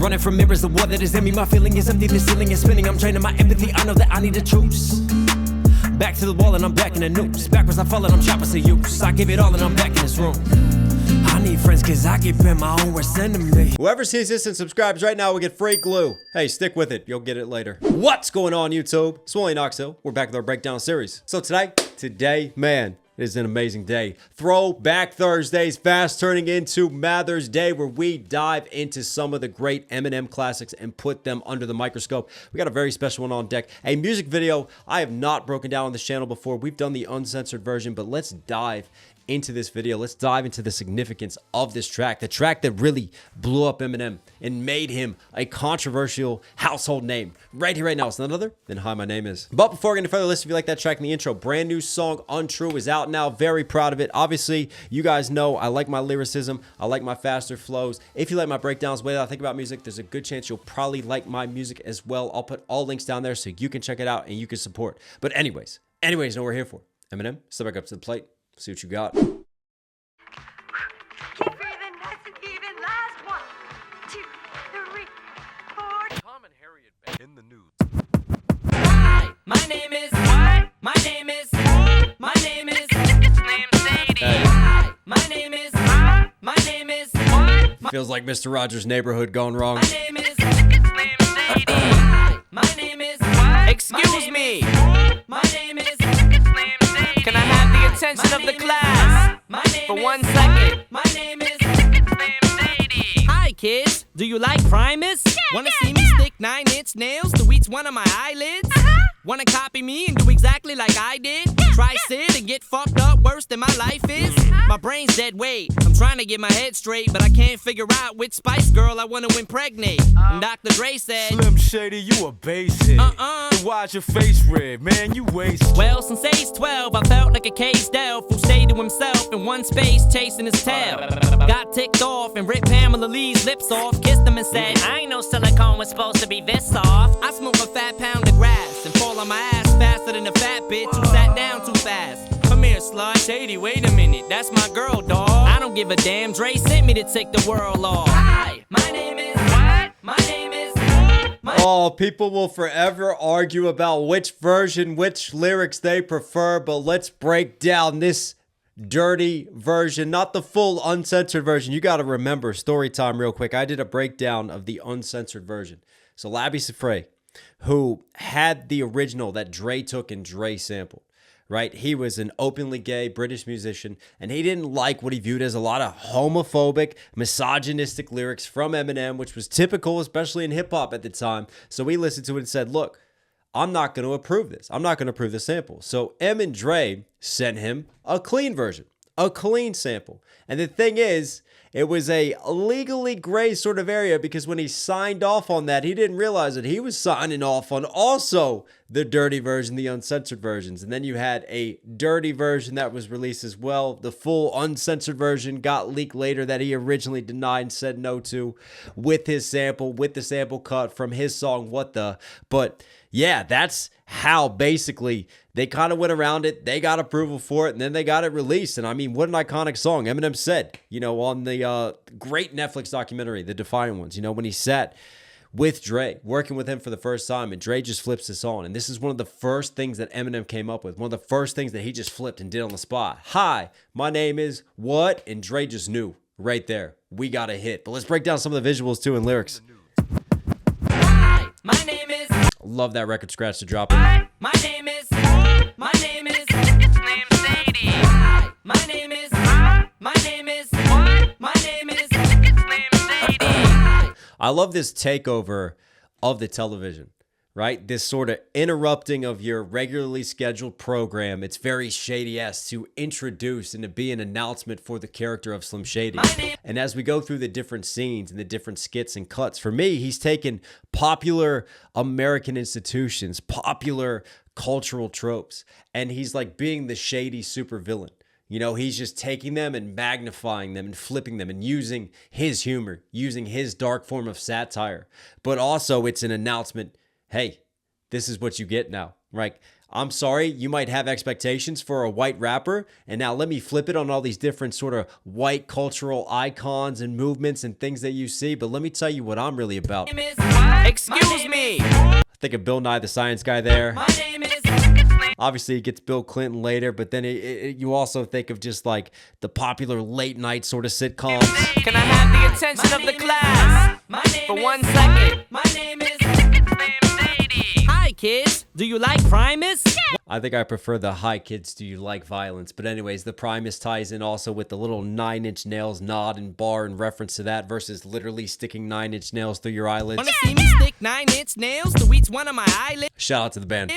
Running from mirrors, the war that is in me. My feeling is empty, the ceiling is spinning. I'm draining my empathy, I know that I need a truce. Back to the wall and I'm back in the noose. Backwards I fall and I'm choppers of use. I give it all and I'm back in this room. I need friends cause I get been my own worst enemy. Whoever sees this and subscribes right now will get free glue. Hey, stick with it. You'll get it later. What's going on, YouTube? It's only Knox Hill. We're back with our breakdown series. So today, man, it is an amazing day. Throwback Thursdays, fast turning into Mather's Day, where we dive into some of the great Eminem classics and put them under the microscope. We got a very special one on deck. A music video I have not broken down on this channel before. We've done the uncensored version, but let's dive into this video. Let's dive into the significance of this track, the track that really blew up Eminem and made him a controversial household name. Right here, right now, it's none other than Hi, My Name Is. But before I get any further, listen, if you like that track in the intro, brand new song, Untrue, is out now. Very proud of it. Obviously, you guys know I like my lyricism. I like my faster flows. If you like my breakdowns, the way that I think about music, there's a good chance you'll probably like my music as well. I'll put all links down there so you can check it out and you can support. But anyways, know what we're here for. Eminem, step back up to the plate. See what you got. Keep breathing, nice and even. Last 1, 2, 3, 4. Tom and Harriet in the news. Hi, my name is. What? My name is. My name is. It's named Sadie. Hi, my name is. My name is. What? Feels like Mr. Rogers' Neighborhood gone wrong. My name is. It's named Sadie. Hi, my name is. What? Excuse me. My name is. It's named Sadie. Can I have the attention of the class for 1 second? My name is. It's named Sadie. Hi, kids. Do you like Primus? Wanna see me stick 9-inch nails to each one of my eyelids? Wanna copy me and do exactly like I did? Try sit and get fucked up worse than my life is? My brain's dead weight. I'm trying to get my head straight, but I can't figure out which Spice Girl I wanna impregnate. And Dr. Dre said, Slim Shady, you a basic. Then why's your face red, man? You wasted. well, since age 12, I felt like a caged elf who stayed to himself in one space chasing his tail. Got ticked off and ripped Pamela Lee's lips off, kissed him and said, I ain't know silicone was supposed to be this soft. I smoke a fat pound of grass and fall on my ass faster than a fat bitch who sat down too fast. Come here, slut. Shady, wait a minute, that's my girl, dawg. I don't give a damn, Dre sent me to take the world off. Hi, my name is. What? My name is. Oh, people will forever argue about which version, which lyrics they prefer, but let's break down this dirty version, not the full uncensored version. You got to remember, story time real quick. I did a breakdown of the uncensored version. So Labby Safray, who had the original that Dre took and Dre sampled, right? He was an openly gay British musician, and he didn't like what he viewed as a lot of homophobic, misogynistic lyrics from Eminem, which was typical, especially in hip-hop at the time. So we listened to it and said, look, I'm not going to approve this. I'm not going to approve the sample. So Em and Dre sent him a clean version, a clean sample. And the thing is, it was a legally gray sort of area because when he signed off on that, he didn't realize that he was signing off on also the dirty version, the uncensored versions. And then you had a dirty version that was released as well. The full uncensored version got leaked later that he originally denied and said no to with his sample, with the sample cut from his song, What The. But yeah, that's how basically they kind of went around it. They got approval for it, and then they got it released. And I mean, what an iconic song. Eminem said, you know, on the great Netflix documentary, The Defiant Ones, you know, when he sat with Dre, working with him for the first time, and Dre just flips this on. And this is one of the first things that Eminem came up with, one of the first things that he just flipped and did on the spot. Hi, my name is what? And Dre just knew right there, we got a hit. But let's break down some of the visuals too and lyrics. Hi, my name is. Love that record scratch to drop in. My name is. My name is. It's named Sadie. Hi, my name is. My name is. What? My name is. It's named Sadie. I love this takeover of the television, right? This sort of interrupting of your regularly scheduled program. It's very Shady-esque to introduce and to be an announcement for the character of Slim Shady. And as we go through the different scenes and the different skits and cuts, for me, he's taken popular American institutions, popular cultural tropes, and he's like being the shady supervillain. You know, he's just taking them and magnifying them and flipping them and using his humor, using his dark form of satire. But also it's an announcement, hey, this is what you get now, right? I'm sorry, you might have expectations for a white rapper, and now let me flip it on all these different sort of white cultural icons and movements and things that you see, but let me tell you what I'm really about. Excuse me. Think of Bill Nye the Science Guy there. My name is. Obviously, it gets Bill Clinton later, but then you also think of just like the popular late night sort of sitcoms. Can I have the attention of the class for 1 second? My name is. Hi, kids. Do you like Primus? I think I prefer the "Hi kids, do you like violence?" But anyways, the Primus ties in also with the little 9 Inch Nails nod and bar in reference to that versus literally sticking 9 Inch Nails through your eyelids. Wanna see me stick 9-inch nails to each one of my eyelids? Shout out to the band.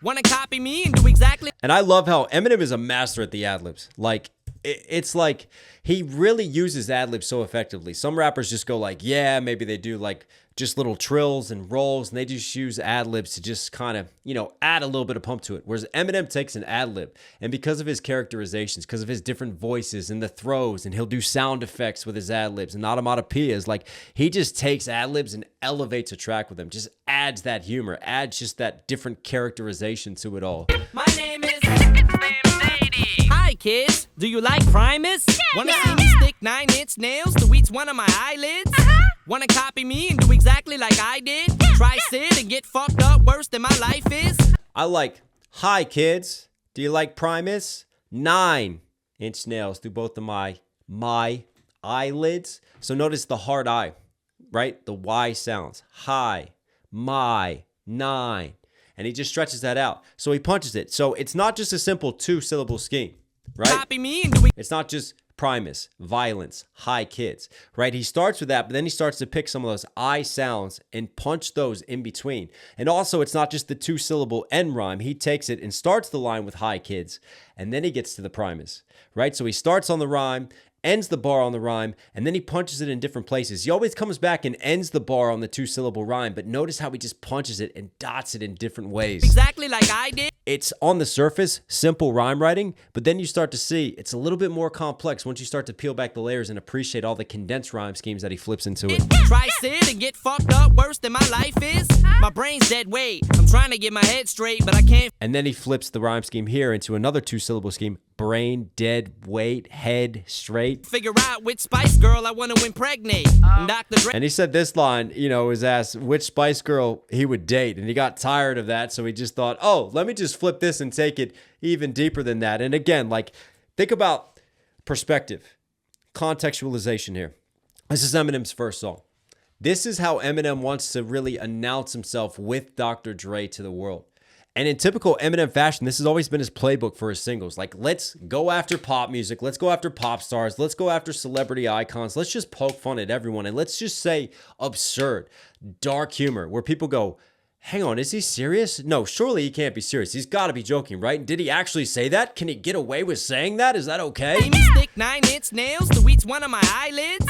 Wanna copy me and do exactly? And I love how Eminem is a master at the ad-libs. Like, it's like he really uses ad-libs so effectively. Some rappers just go like, yeah, maybe they do like just little trills and rolls, and they just use ad-libs to just kind of, you know, add a little bit of pump to it. Whereas Eminem takes an ad-lib, and because of his characterizations, because of his different voices and the throws, and he'll do sound effects with his ad-libs and onomatopoeias, like he just takes ad-libs and elevates a track with them, just adds that humor, adds just that different characterization to it all. My name is. Hi, kids. Do you like Primus? Wanna see me stick 9-inch nails to each one of my eyelids? Wanna copy me and do exactly like I did? Try sit and get fucked up worse than my life is? I like, hi kids, do you like Primus? 9-inch nails through both of my eyelids. So notice the hard I, right? The Y sounds. Hi, my, 9. And he just stretches that out. So he punches it. So it's not just a simple 2-syllable scheme, right? Copy me and do It's not just Primus, violence, hi kids, right? He starts with that, but then he starts to pick some of those I sounds and punch those in between. And also, it's not just the 2-syllable end rhyme. He takes it and starts the line with hi kids, and then he gets to the Primus, right? So he starts on the rhyme, ends the bar on the rhyme, and then he punches it in different places. He always comes back and ends the bar on the 2-syllable rhyme, but notice how he just punches it and dots it in different ways. exactly like I did? It's on the surface, simple rhyme writing, but then you start to see it's a little bit more complex once you start to peel back the layers and appreciate all the condensed rhyme schemes that he flips into it. Try sit and get fucked up worse than my life is? My brain's dead weight. I'm trying to get my head straight, but I can't. And then he flips the rhyme scheme here into another 2-syllable scheme. Brain, dead weight, head, straight. Figure out which Spice Girl I want to impregnate. And Dr. Dre. And he said this line, you know, was asked which Spice Girl he would date. And he got tired of that. So he just thought, oh, let me just flip this and take it even deeper than that. And again, like, think about perspective, contextualization here. This is Eminem's first song. This is how Eminem wants to really announce himself with Dr. Dre to the world. And in typical Eminem fashion, this has always been his playbook for his singles. Like, let's go after pop music. Let's go after pop stars. Let's go after celebrity icons. Let's just poke fun at everyone. And let's just say absurd, dark humor where people go, hang on, is he serious? No, surely he can't be serious. He's got to be joking, right? Did he actually say that? Can he get away with saying that? Is that okay? See me stick 9-inch nails to each one of my eyelids?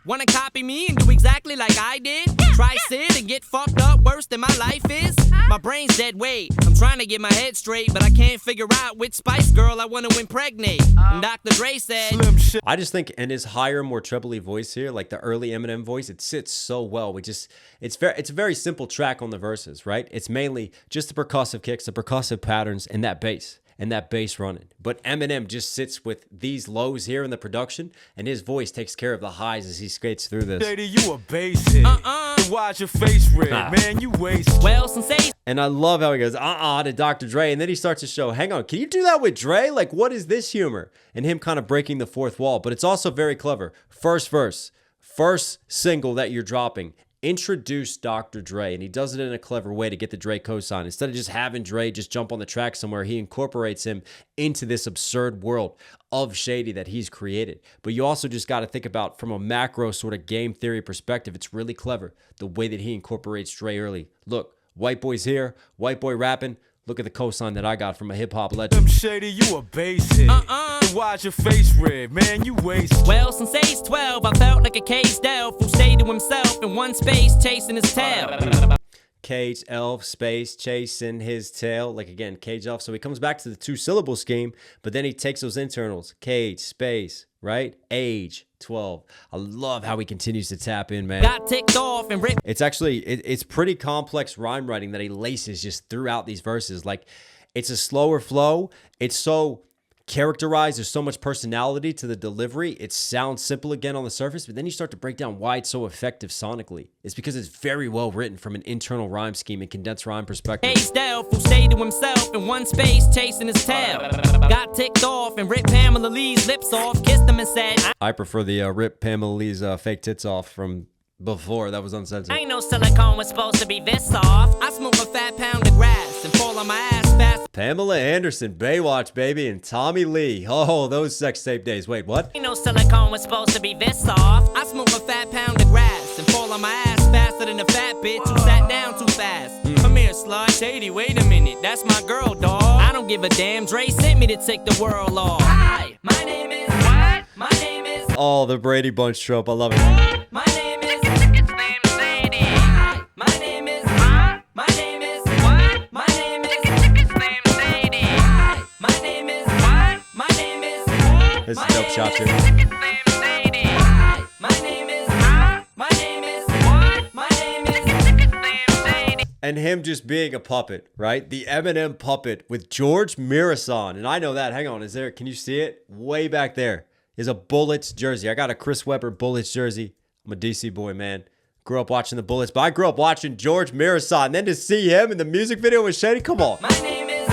Wanna copy me and do exactly like I did? Try sit and get fucked up worse than my life is? My brain's dead weight. I'm trying to get my head straight, but I can't figure out which Spice Girl I want to impregnate. And Dr. Dre said, Slim shit. I just think in his higher, more trebly voice here, like the early Eminem voice, it sits so well. It's a very simple track on the verses, right? It's mainly just the percussive kicks, the percussive patterns, and that bass running. But Eminem just sits with these lows here in the production, and his voice takes care of the highs as he skates through this. Lady, you a basic. Then why's your face red? Man, you wasted. well, sensation. And I love how he goes, to Dr. Dre. And then he starts to show, hang on, can you do that with Dre? Like, what is this humor? And him kind of breaking the fourth wall. But it's also very clever. First verse, first single that you're dropping, introduce Dr. Dre. And he does it in a clever way to get the Dre cosign. Instead of just having Dre just jump on the track somewhere, he incorporates him into this absurd world of Shady that he's created. But you also just got to think about from a macro sort of game theory perspective, it's really clever the way that he incorporates Dre early. Look, white boy's here, white boy rapping. Look at the cosign that I got from a hip-hop legend. Slim Shady, you a basic. Then why's your face red? Man, you wasted. Well, since age 12, I felt like a caged elf who stayed to himself in one space chasing his tail. Cage elf, space, chasing his tail. Like, again, cage elf. So he comes back to the 2-syllable scheme, but then he takes those internals. Cage, space, right? Age, 12. I love how he continues to tap in, man. Got ticked off and ripped. It's actually, it's pretty complex rhyme writing that he laces just throughout these verses. Like, It's a slower flow. It's so characterized. There's so much personality to the delivery. It sounds simple again on the surface, but then you start to break down why it's so effective sonically. It's because it's very well written from an internal rhyme scheme and condensed rhyme perspective. Hazed elf who stayed to himself in one space chasing his tail. Got ticked off and ripped Pamela Lee's lips off, kissed him and said, I prefer the rip Pamela Lee's fake tits off from before. That was uncensored. I ain't no silicone was supposed to be this soft. I smoke a fat pound of grass and fall on my ass fast. Pamela Anderson, Baywatch, baby, and Tommy Lee. Oh, those sex tape days. Wait, what? Ain't no silicone was supposed to be this soft. I smoke a fat pound of grass and fall on my ass faster than a fat bitch who sat down too fast. Come here, slut. Shady, wait a minute. That's my girl, dawg. I don't give a damn. Dre sent me to take the world off. Hi, my name is what? My name is. Oh, the Brady Bunch trope. I love it. My name is. It's named Sadie. Hi, my name is. My name is. What? My name is. It's named Sadie. Hi, my name is. What? My name is. This is dope shot too. It's named Sadie. Hi, my name is. My name is. What? My name is. It's named Sadie. And him just being a puppet, right? The Eminem puppet with George Mirasan. And I know that. Hang on. Is there, can you see it? Way back there is a Bullets jersey. I got a Chris Webber Bullets jersey. I'm a DC boy, man. Grew up watching the Bullets, but I grew up watching George Mirasan. And then to see him in the music video with Shady, come on. My name is.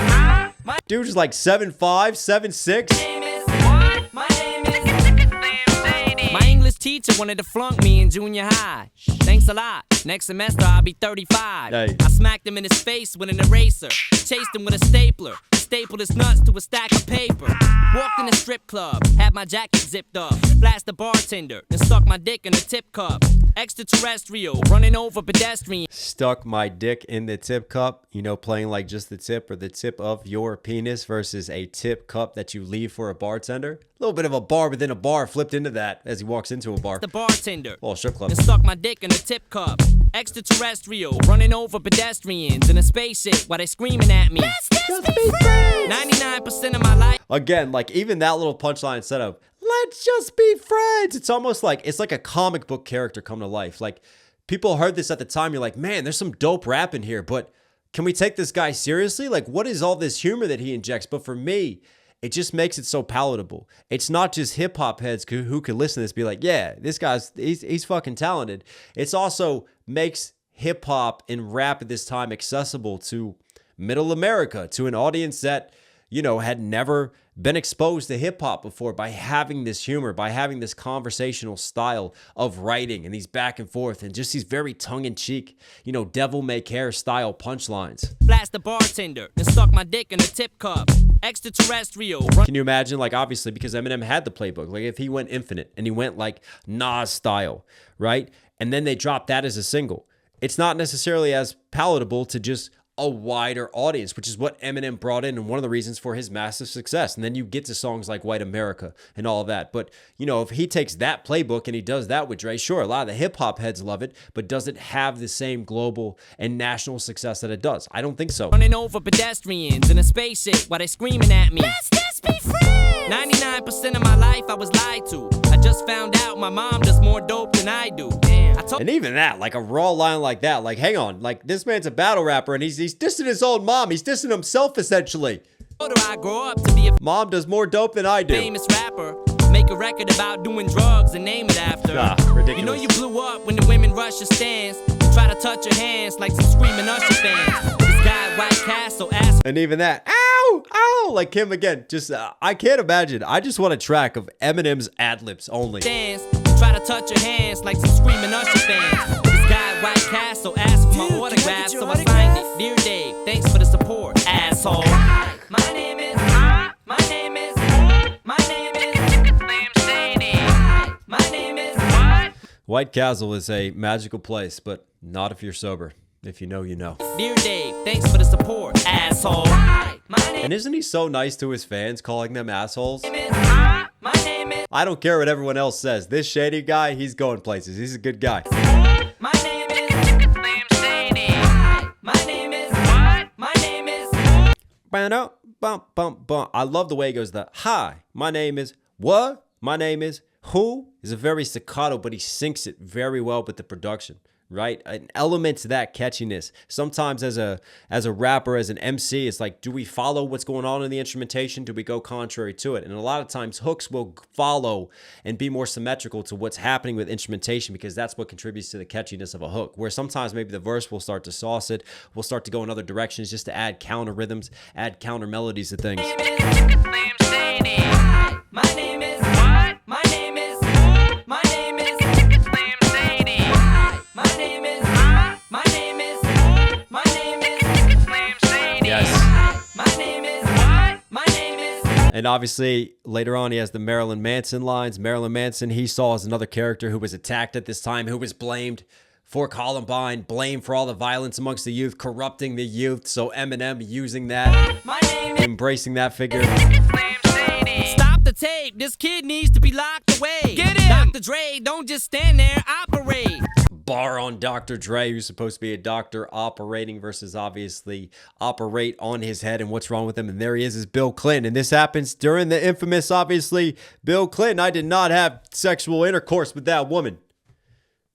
My Dude is like 7'5", 7'6". name is. What? My name is. It's named Sadie. My English teacher wanted to flunk me in junior high. Thanks a lot. Next semester I'll be 35. Hey. I smacked him in his face with an eraser. Chased him with a stapler. Stapled his nuts to a stack of paper. Walked in a strip club. Had my jacket zipped up. Flashed the bartender. And stuck my dick in a tip cup. Extraterrestrial. Running over pedestrian. Stuck my dick in the tip cup, you know, playing like just the tip or the tip of your penis versus a tip cup that you leave for a bartender. A little bit of a bar within a bar flipped into that as he walks into a bar. The bartender. Oh, strip club. And stuck my dick in a tip cup. Extraterrestrial, running over pedestrians in a spaceship while they screaming at me. Just be friends. 99% of my life. Again, like even that little punchline setup, let's just be friends. It's almost like, it's like a comic book character come to life. Like people heard this at the time. You're like, man, there's some dope rap in here, but can we take this guy seriously? Like what is all this humor that he injects? But for me, it just makes it so palatable. It's not just hip hop heads who could listen to this be like, yeah, this guy's, he's fucking talented. It's also makes hip hop and rap at this time accessible to middle America, to an audience that, you know, had never been exposed to hip hop before by having this humor, by having this conversational style of writing and these back and forth and just these very tongue in cheek, you know, devil may care style punchlines. Flashed the bartender and stuck my dick in a tip cup. Extraterrestrial. Can you imagine, like, obviously, because Eminem had the playbook, like if he went infinite and he went like Nas style, right? And then they dropped that as a single. It's not necessarily as palatable to just a wider audience, which is what Eminem brought in and one of the reasons for his massive success. And then you get to songs like White America and all of that. But, you know, if he takes that playbook and he does that with Dre, sure, a lot of the hip hop heads love it, but does it have the same global and national success that it does? I don't think so. Running over pedestrians in a spaceship while they screaming at me. Let's just be friends. 99% of my life I was lied to. I just found out my mom does more dope than I do. Damn. I told And even that, like a raw line like that, like, hang on, like this man's a battle rapper and he's dissing his own mom. He's dissing himself essentially. her I grow up to be a Mom does more dope than I do. famous rapper. Make a record about doing drugs and name it after. Ridiculous. You know you blew up when the women rush your stands. Try to touch your hands like some screaming Usher fans. This guy White Castle asked And even that, ow, ow, like him again. Just, I can't imagine. I just want a track of Eminem's ad-libs only. dance. Try to touch your hands like some screaming Usher fans. This guy White Castle asked for my autograph, so I signed it. Dear Dave, thanks for the support, asshole. My name is. My name is. My name is. It's named Sadie. My name is. What? White Castle is a magical place, but not if you're sober. If you know, you know. Dear Dave, thanks for the support, asshole. My name And isn't he so nice to his fans, calling them assholes? is. My name is. I don't care what everyone else says. This shady guy, he's going places. He's a good guy. My name is. It's named Sadie. My name is. What? My name is. I love the way he goes, the hi, my name is what? My name is who? Is a very staccato, but he syncs it very well with the production. right? An element to that catchiness. Sometimes as a rapper, as an MC, it's like, do we follow what's going on in the instrumentation? Do we go contrary to it? And a lot of times hooks will follow and be more symmetrical to what's happening with instrumentation, because that's what contributes to the catchiness of a hook. Where sometimes maybe the verse will start to sauce it, will start to go in other directions just to add counter rhythms, add counter melodies to things. Slim Shady. My name is. What? My name is. My name is. Slim Shady. My name is. My name is. My name is. Slim Shady. Yes. My name is. What? My name is. And obviously, later on, he has the Marilyn Manson lines. Marilyn Manson, he saw as another character who was attacked at this time, who was blamed for Columbine, blamed for all the violence amongst the youth, corrupting the youth. So Eminem using that, My name is. embracing that figure. Slim Shady. Stop the tape. This kid needs to be locked away. Get him. Dr. Dre, don't just stand there. Operate. Bar on Dr. Dre, who's supposed to be a doctor operating versus obviously operate on his head and what's wrong with him. And there he is Bill Clinton. And this happens during the infamous, obviously, Bill Clinton. I did not have sexual intercourse with that woman.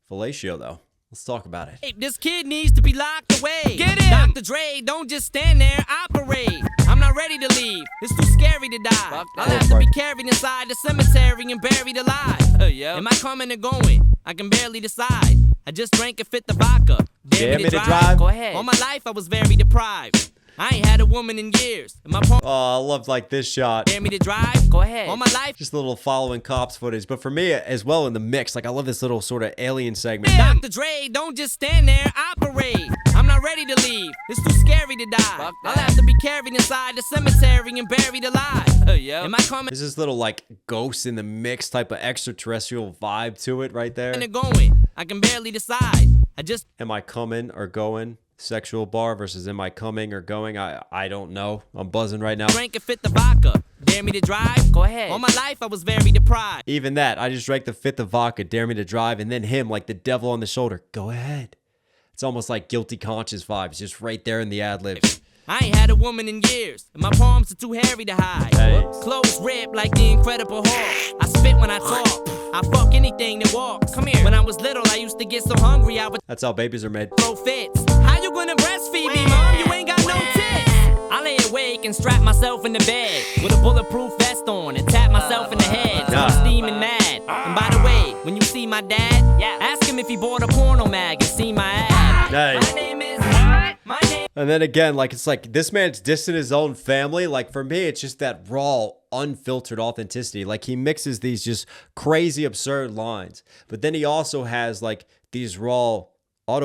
Fellatio, though. Let's talk about it. Hey, this kid needs to be locked away. Get him. Dr. Dre, don't just stand there. Operate. I'm not ready to leave. It's too scary to die. I'll have to be carried inside the cemetery and buried alive. Am I coming or going? I can barely decide. I just drank and fit the vodka. Dare me to drive? Go ahead. All my life I was very deprived. I ain't had a woman in years. And my palm Oh, I love like this shot. dare me to drive? Go ahead. All my life. Just a little following cops footage. But for me as well in the mix, like I love this little sort of alien segment. Dr. Dre, don't just stand there. Operate. I'm not ready to leave. It's too scary to die. I'll have to be carried inside the cemetery and buried alive. Am I coming There's this little like ghost in the mix type of extraterrestrial vibe to it right there. or going? I can barely decide. I just Am I coming or going? Sexual bar versus am I coming or going? I don't know. I'm buzzing right now. drank and fit the vodka. Dare me to drive? Go ahead. All my life I was very deprived. Even that, I just drank the fifth of vodka, dare me to drive, and then him like the devil on the shoulder. Go ahead. It's almost like guilty conscience vibes, just right there in the ad libs. I ain't had a woman in years, and my palms are too hairy to hide. Hey. Clothes ripped like the Incredible Hulk. I spit when I talk. I fuck anything that walks. Come here. When I was little, I used to get so hungry I would That's how babies are made. throw fits. How you gonna breastfeed me, mom? You ain't got no tits. I lay awake and strap myself in the bed with a bulletproof vest on and tap myself in the head till I'm steaming mad. And by the way, when you see my dad, ask him if he bought a porno mag and see my ad. Hey. My name is what? My name. And then again, like it's like this man's dissing his own family. Like for me, it's just that raw, unfiltered authenticity. Like he mixes these just crazy, absurd lines, but then he also has like these raw I'm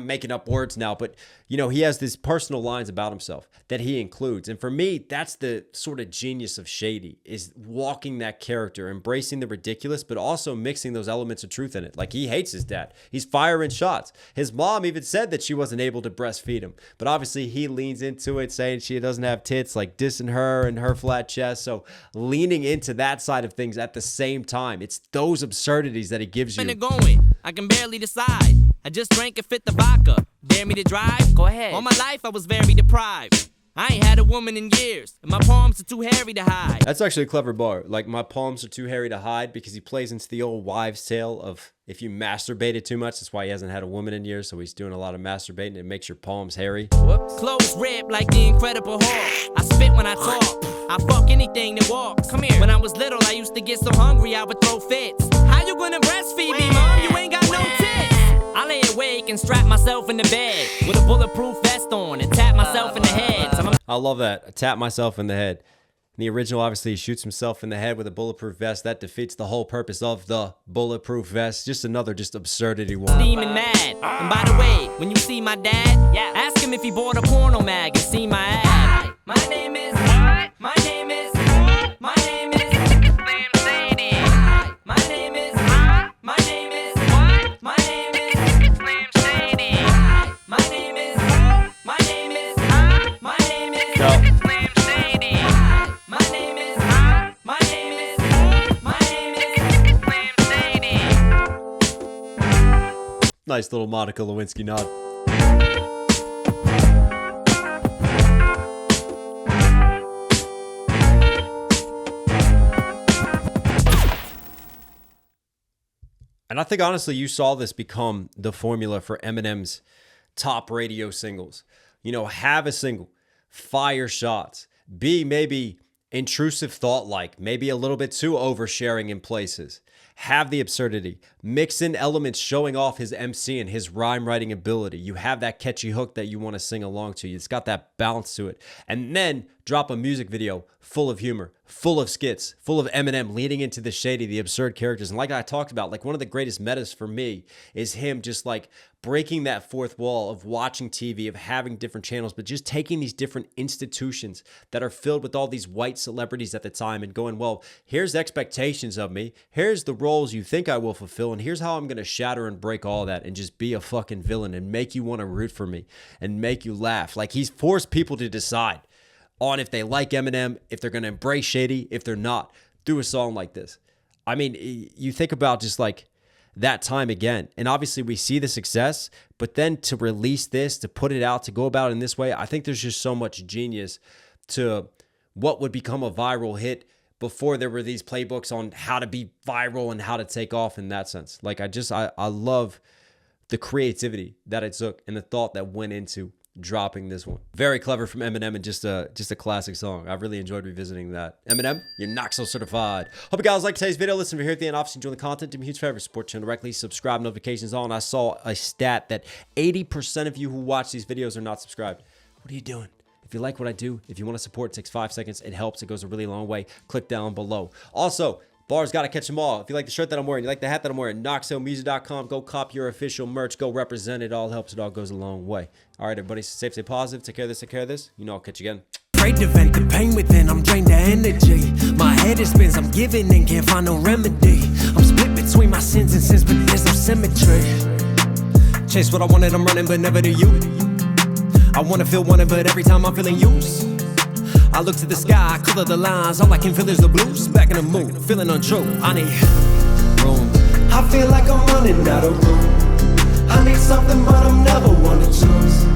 making up words now, but you know, he has these personal lines about himself that he includes. And for me, that's the sort of genius of Shady, is walking that character, embracing the ridiculous, but also mixing those elements of truth in it. Like he hates his dad. He's firing shots. His mom even said that she wasn't able to breastfeed him, but obviously he leans into it saying she doesn't have tits, like dissing her and her flat chest. So leaning into that side of things at the same time, it's those absurdities that he gives you. Going. I can barely decide. I just drank and fit the vodka. Dare me to drive? Go ahead. All my life I was very deprived. I ain't had a woman in years, and my palms are too hairy to hide. That's actually a clever bar. Like, my palms are too hairy to hide, because he plays into the old wives' tale of if you masturbated too much, that's why he hasn't had a woman in years, so he's doing a lot of masturbating. It makes your palms hairy. Whoops. Clothes ripped like the Incredible Hulk. I spit when I talk. I fuck anything that walks. Come here. When I was little, I used to get so hungry I would throw fits. How you gonna breastfeed me, mom? You ain't got no tits. I lay awake and strap myself in the bed with a bulletproof vest on and tap myself in the head. So I love that. I tap myself in the head. In the original, obviously, he shoots himself in the head with a bulletproof vest. That defeats the whole purpose of the bulletproof vest. Just another absurdity one. steaming mad. And by the way, when you see my dad, ask him if he bought a porno mag and see my ad. My name is what? My name is my name is Slim Shady. my name is my name is what? My name is Slim Shady. my name is my name is my name is No. Slim Shady. my name is my name is my name is Slim Shady. Nice little Monica Lewinsky nod. And I think honestly, you saw this become the formula for Eminem's top radio singles. You know, have a single, fire shots, be maybe intrusive thought like, maybe a little bit too oversharing in places. Have the absurdity, mix in elements showing off his MC and his rhyme writing ability. You have that catchy hook that you want to sing along to. It's got that balance to it. And then drop a music video full of humor, full of skits, full of Eminem leading into the shady, the absurd characters. And like I talked about, like one of the greatest metas for me is him just like breaking that fourth wall of watching TV, of having different channels, but just taking these different institutions that are filled with all these white celebrities at the time and going, well, here's expectations of me. Here's the roles you think I will fulfill. And here's how I'm going to shatter and break all that and just be a fucking villain and make you want to root for me and make you laugh. Like he's forced people to decide on if they like Eminem, if they're going to embrace shady, if they're not, through a song like this. I mean, you think about just like that time again. And obviously we see the success, but then to release this, to put it out, to go about it in this way, I think there's just so much genius to what would become a viral hit before there were these playbooks on how to be viral and how to take off in that sense. Like I love the creativity that it took and the thought that went into dropping this one. Very clever from Eminem and just a classic song. I really enjoyed revisiting that. Eminem, you're Knox Hill certified. Hope you guys like today's video. Listen to here at the end. Obviously, enjoy the content. Do me a huge favor. Support the channel directly. Subscribe, notifications on. I saw a stat that 80% of you who watch these videos are not subscribed. What are you doing? If you like what I do, if you want to support, it takes 5 seconds. It helps. It goes a really long way. Click down below. Also, bars got to catch them all. If you like the shirt that I'm wearing, you like the hat that I'm wearing, knoxhillmusic.com. Go cop your official merch. Go represent. It all helps. It all goes a long way. All right, everybody, stay safe, stay positive. Take care of this, take care of this. You know, I'll catch you again. Afraid to vent the pain within, I'm drained of energy. My head it spins, I'm giving and can't find no remedy. I'm split between my sins and sins, but there's no symmetry. Chase what I wanted, I'm running, but never to you. I wanna feel wanted, but every time I'm feeling used. I look to the sky, color the lines, all I can feel is the blues. Back in the mood, feeling untrue, I need room. I feel like I'm running out of room. I need something, but I'm never one.